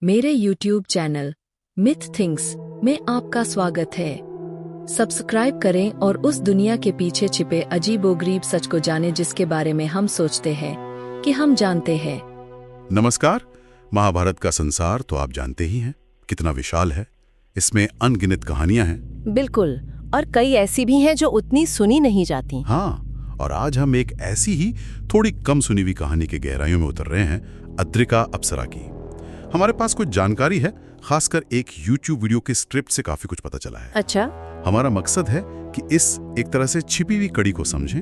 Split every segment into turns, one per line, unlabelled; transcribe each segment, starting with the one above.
मेरे YouTube channel myth things में आपका स्वागत है। सब्सक्राइब करें और उस दुनिया के पीछे छिपे अजीबोगरीब सच को जानें जिसके बारे में हम सोचते हैं कि हम जानते हैं।
नमस्कार। महाभारत का संसार तो आप जानते ही हैं कितना विशाल है। इसमें अनगिनत कहानियां हैं।
बिल्कुल, और कई ऐसी भी हैं जो उतनी सुनी नहीं जाती।
हाँ, और आज हम एक ऐसी ही थोड़ी कम सुनी हुई कहानी के गहराइयों में उतर रहे हैं, अद्रिका अप्सरा की। हमारे पास कुछ जानकारी है, खासकर एक YouTube वीडियो के स्क्रिप्ट से काफी कुछ पता चला है।
अच्छा,
हमारा मकसद है कि इस एक तरह से छिपी हुई कड़ी को समझें,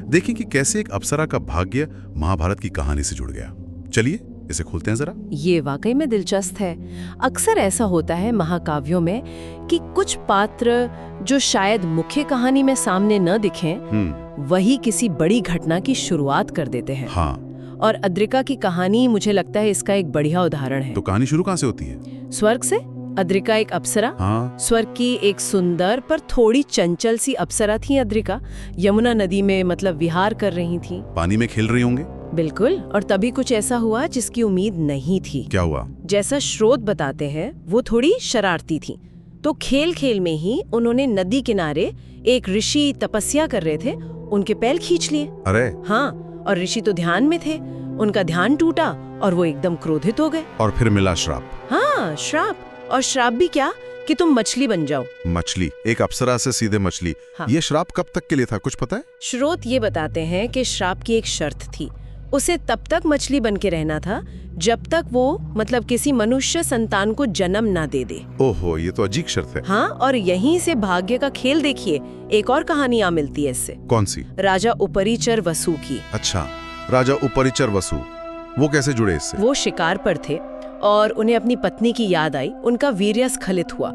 देखें कि कैसे एक अप्सरा का भाग्य महाभारत की कहानी से जुड़ गया। चलिए इसे खोलते हैं जरा।
ये वाकई में दिलचस्प है। अक्सर ऐसा होता है महाकाव्यों में कि कुछ पात्र जो शायद मुख्य कहानी में सामने न दिखें, वही किसी बड़ी घटना की शुरुआत कर देते हैं।
हाँ,
और अद्रिका की कहानी मुझे लगता है इसका एक बढ़िया उदाहरण है।
तो कहानी शुरू कहाँ से होती है?
स्वर्ग से। अद्रिका एक अप्सरा।
हाँ।
स्वर्ग की एक सुंदर पर थोड़ी चंचल सी अप्सरा थी अद्रिका। यमुना नदी में विहार कर रही थी।
पानी में खेल रही होंगे।
बिल्कुल, और तभी कुछ ऐसा हुआ जिसकी उम्मीद नहीं थी।
क्या हुआ?
जैसा स्रोत बताते हैं, वो थोड़ी शरारती थी। तो खेल खेल में ही उन्होंने नदी किनारे एक ऋषि तपस्या कर रहे थे, उनके पैर खींच लिए।
अरे!
हाँ, और ऋषि तो ध्यान में थे। उनका ध्यान टूटा और वो एकदम क्रोधित हो गए।
और फिर मिला श्राप।
हाँ, श्राप। और श्राप भी क्या कि तुम मछली बन जाओ।
मछली? एक अप्सरा से सीधे मछली?
हाँ।
ये श्राप कब तक के लिए था, कुछ पता है?
स्रोत ये बताते हैं कि श्राप की एक शर्त थी। उसे तब तक मछली बन के रहना था जब तक वो किसी मनुष्य संतान को जन्म ना दे दे।
ओहो, ये तो अजीब शर्त है।
हाँ, और यहीं से भाग्य का खेल देखिए। एक और कहानी आ मिलती है इससे।
कौन सी?
राजा उपरिचर वसु की।
अच्छा, राजा उपरिचर वसु, वो कैसे जुड़े इससे?
वो शिकार पर थे और उन्हें अपनी पत्नी की याद आई। उनका वीर्य स्खलित हुआ,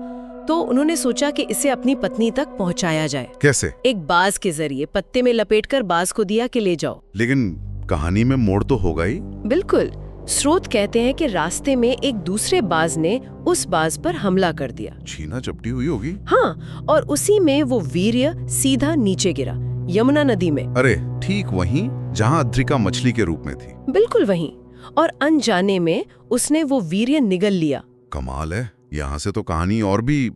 तो उन्होंने सोचा कि इसे अपनी पत्नी तक पहुंचाया जाए।
कैसे?
एक बाज के जरिए पत्ते में लपेटकर बाज को दिया कि ले जाओ।
लेकिन कहानी में मोड़ तो होगा ही।
बिल्कुल। स्रोत कहते हैं कि रास्ते में एक दूसरे बाज ने उस बाज पर हमला कर दिया।
छीना झपटी हुई होगी।
हाँ, और उसी में वो वीर्य सीधा नीचे गिरा, यमुना नदी में।
अरे, ठीक वहीं जहाँ अद्रिका मछली के रूप में थी।
बिल्कुल वहीं। और अनजाने में उसने वो वीर्य निगल लिया।
कमाल है, यहाँ से तो कहानी और भी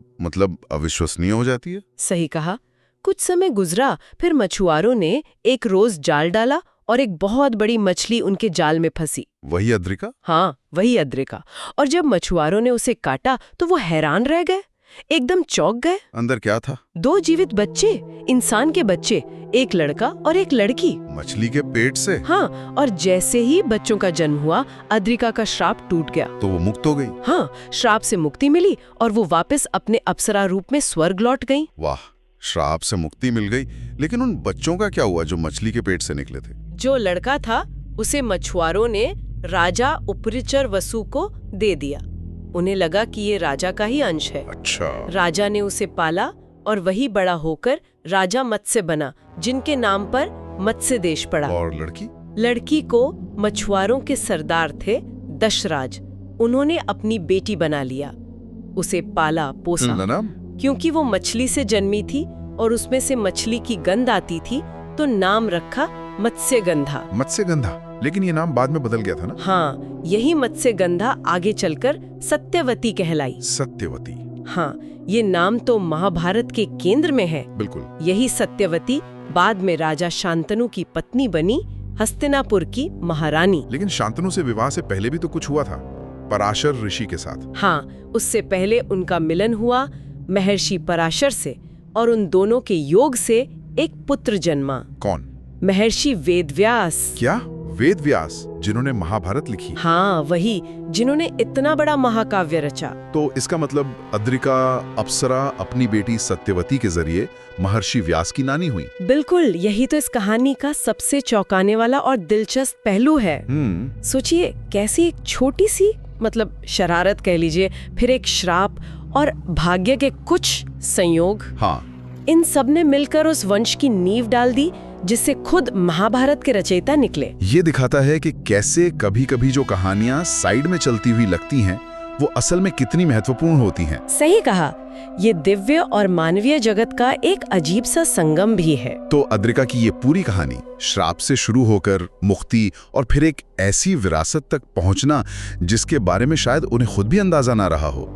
अविश्वसनीय हो जाती है।
सही कहा। कुछ समय गुजरा, फिर मछुआरों ने एक रोज जाल डाला और एक बहुत बड़ी मछली उनके जाल में फंसी।
वही अद्रिका?
हाँ, वही अद्रिका। और जब मछुआरों ने उसे काटा तो वो हैरान रह गए, एकदम चौंक गए।
अंदर क्या था?
2 जीवित बच्चे, इंसान के बच्चे, एक लड़का और एक लड़की।
मछली के पेट से?
हाँ, और जैसे ही बच्चों का जन्म हुआ, अद्रिका का श्राप टूट गया।
तो वो मुक्त हो गई?
हाँ, श्राप से मुक्ति मिली और वो वापस अपने अप्सरा रूप में स्वर्ग लौट गई।
वाह, श्राप से मुक्ति मिल गई। लेकिन उन बच्चों का क्या हुआ जो मछली के पेट से निकले थे?
जो लड़का था उसे मछुआरों ने राजा उपरिचर वसु को दे दिया। उन्हें लगा कि ये राजा का ही अंश है।
अच्छा।
राजा ने उसे पाला और वही बड़ा होकर राजा मत्स्य बना, जिनके नाम पर मत्स्य देश पड़ा।
और लड़की?
लड़की को मछुआरों के सरदार थे दशराज, उन्होंने अपनी बेटी बना लिया। उसे पाला पोसा।
नाम?
क्योंकि वो मछली से जन्मी थी और उसमें से मछली की गंध आती थी, तो नाम रखा मत्स्यगंधा।
मत्स्यगंधा? लेकिन ये नाम बाद में बदल गया था ना?
हाँ, यही मत्स्यगंधा आगे चलकर सत्यवती कहलाई।
सत्यवती?
हाँ, ये नाम तो महाभारत के केंद्र में है।
बिल्कुल।
यही सत्यवती बाद में राजा शांतनु की पत्नी बनी, हस्तिनापुर की महारानी।
लेकिन शांतनु से विवाह से पहले भी तो कुछ हुआ था, पराशर ऋषि के साथ।
हाँ, उससे पहले उनका मिलन हुआ महर्षि पराशर से, और उन दोनों के योग से एक पुत्र जन्मा।
कौन?
महर्षि वेदव्यास।
क्या? वेदव्यास, जिन्होंने महाभारत लिखी?
हाँ, वही, जिन्होंने इतना बड़ा महाकाव्य रचा।
तो इसका मतलब अद्रिका अप्सरा अपनी बेटी सत्यवती के जरिए महर्षि व्यास की नानी हुई।
बिल्कुल, यही तो इस कहानी का सबसे चौंकाने वाला और दिलचस्प पहलू है। सोचिए, कैसी एक छोटी सी शरारत कह लीजिए, फिर एक श्राप और भाग्य के कुछ संयोग।
हाँ,
इन सब ने मिलकर उस वंश की नींव डाल दी जिससे खुद महाभारत के रचयिता निकले।
ये दिखाता है कि कैसे कभी कभी जो कहानियां साइड में चलती हुई लगती हैं, वो असल में कितनी महत्वपूर्ण होती हैं।
सही कहा, ये दिव्य और मानवीय जगत का एक अजीब सा संगम भी है।
तो अद्रिका की ये पूरी कहानी श्राप से शुरू होकर मुक्ति और फिर एक ऐसी विरासत तक पहुंचना जिसके बारे में शायद उन्हें खुद भी अंदाजा ना रहा हो,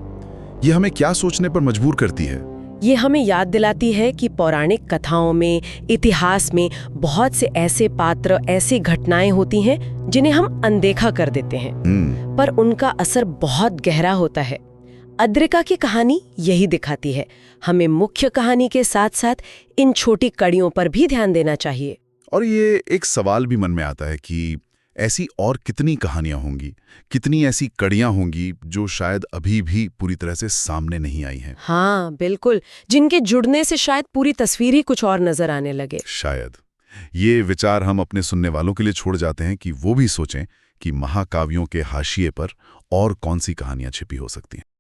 ये हमें क्या सोचने पर मजबूर करती है।
ये हमें याद दिलाती है कि पौराणिक कथाओं में, इतिहास में बहुत से ऐसे पात्र, ऐसी घटनाएं होती हैं जिन्हें हम अनदेखा कर देते हैं, पर उनका असर बहुत गहरा होता है। अद्रिका की कहानी यही दिखाती है। हमें मुख्य कहानी के साथ साथ इन छोटी कड़ियों पर भी ध्यान देना चाहिए।
और ये एक सवाल भी मन में आता है कि ऐसी और कितनी कहानियां होंगी, कितनी ऐसी कड़ियां होंगी जो शायद अभी भी पूरी तरह से सामने नहीं आई हैं।
हाँ बिल्कुल, जिनके जुड़ने से शायद पूरी तस्वीर ही कुछ और नजर आने लगे।
शायद ये विचार हम अपने सुनने वालों के लिए छोड़ जाते हैं कि वो भी सोचें कि महाकाव्यों के हाशिए पर और कौन सी कहानियां छिपी हो सकती हैं।